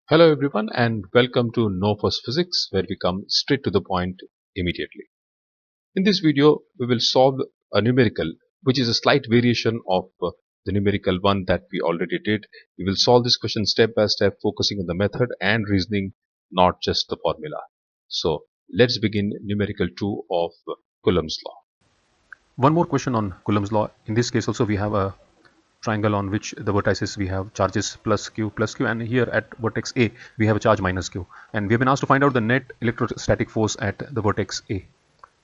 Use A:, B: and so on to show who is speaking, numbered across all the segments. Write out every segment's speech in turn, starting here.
A: Hello everyone and welcome to No First Physics, where we come straight to the point immediately. In this video we will solve a numerical which is a slight variation of the numerical one that we already did. We will solve this question step by step, focusing on the method and reasoning, not just the formula. So let's begin numerical 2 of Coulomb's law.
B: One more question on Coulomb's law. In this case also we have a triangle on which the vertices we have charges plus q, and here at vertex A we have a charge minus q, and we have been asked to find out the net electrostatic force at the vertex A.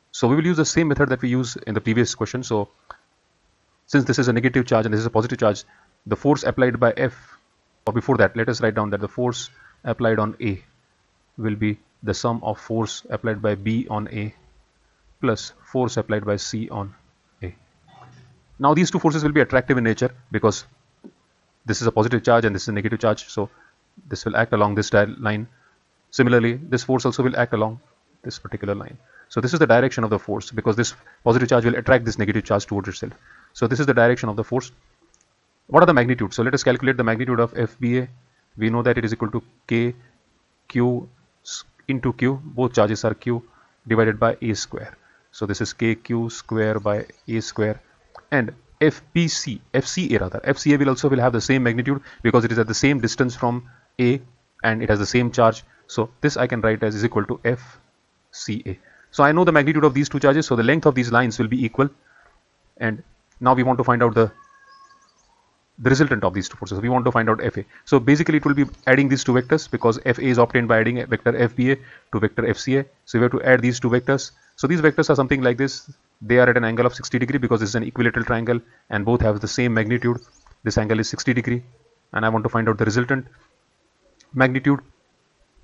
B: So we will use the same method that we used in the previous question. So since this is a negative charge and this is a positive charge, the force applied by F, or before that let us write down that the force applied on A will be the sum of force applied by B on A plus force applied by C on A. Now these two forces will be attractive in nature because this is a positive charge and this is a negative charge, so this will act along this line. Similarly, this force also will act along this particular line. So this is the direction of the force, because this positive charge will attract this negative charge towards itself. So this is the direction of the force. What are the magnitudes? So let us calculate the magnitude of FBA. We know that it is equal to K Q into Q. Both charges are Q divided by A square. So this is KQ square by A square. And FCA will also have the same magnitude because it is at the same distance from A and it has the same charge. So this I can write as is equal to FCA. So I know the magnitude of these two charges, so the length of these lines will be equal. And now we want to find out the resultant of these two forces. We want to find out FA. So basically it will be adding these two vectors, because FA is obtained by adding a vector FBA to vector FCA. So we have to add these two vectors. So these vectors are something like this. They are at an angle of 60 degree because this is an equilateral triangle and both have the same magnitude. This angle is 60 degree and I want to find out the resultant magnitude.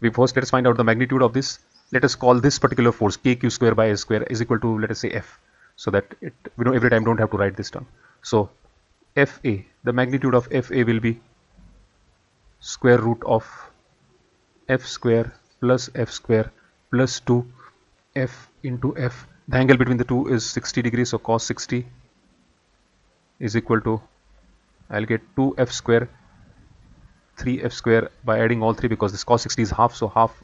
B: Let us find out the magnitude of this. Let us call this particular force KQ square by A square is equal to, let us say, F, so that we don't every time don't have to write this term. So FA, the magnitude of FA will be square root of F square plus 2 F into F. The angle between the two is 60 degrees, so cos 60 is equal to, I'll get 2F square, 3F square by adding all three, because this cos 60 is half, so half,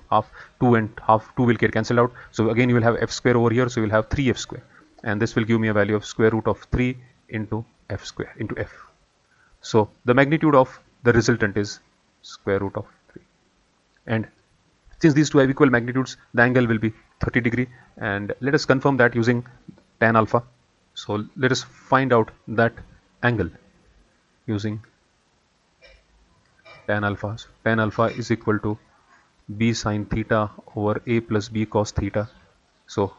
B: 2 and half, 2 will get cancelled out. So again you will have F square over here, so you will have 3F square, and this will give me a value of square root of 3 into F square into F. So the magnitude of the resultant is square root of 3. And since these two have equal magnitudes, the angle will be 30 degree, and let us confirm that using tan alpha. So let us find out that angle using tan alpha. So tan alpha is equal to B sine theta over A plus B cos theta. So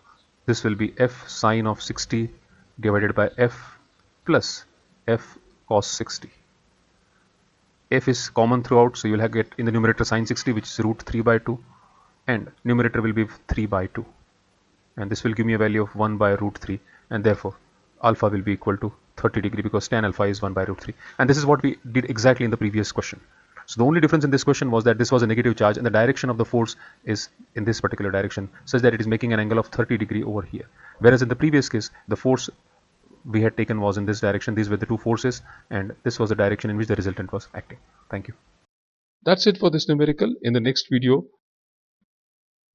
B: this will be F sine of 60 divided by F plus F cos 60. F is common throughout, so you will get in the numerator sine 60, which is root 3 by 2, and numerator will be 3 by 2, and this will give me a value of 1 by root 3, and therefore alpha will be equal to 30 degree, because tan alpha is 1 by root 3. And this is what we did exactly in the previous question. So the only difference in this question was that this was a negative charge and the direction of the force is in this particular direction, such that it is making an angle of 30 degree over here, whereas in the previous case the force we had taken was in this direction. These were the two forces, and this was the direction in which the resultant was acting. Thank you.
A: That's it for this numerical. In the next video,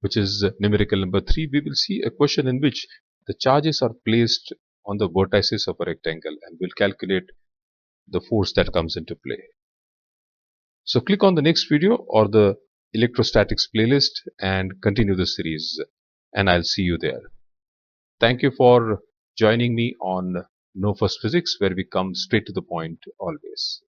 A: which is numerical number 3, we will see a question in which the charges are placed on the vertices of a rectangle and we'll calculate the force that comes into play. So click on the next video or the electrostatics playlist and continue the series, and I'll see you there. Thank you for joining me on No First Physics, where we come straight to the point always.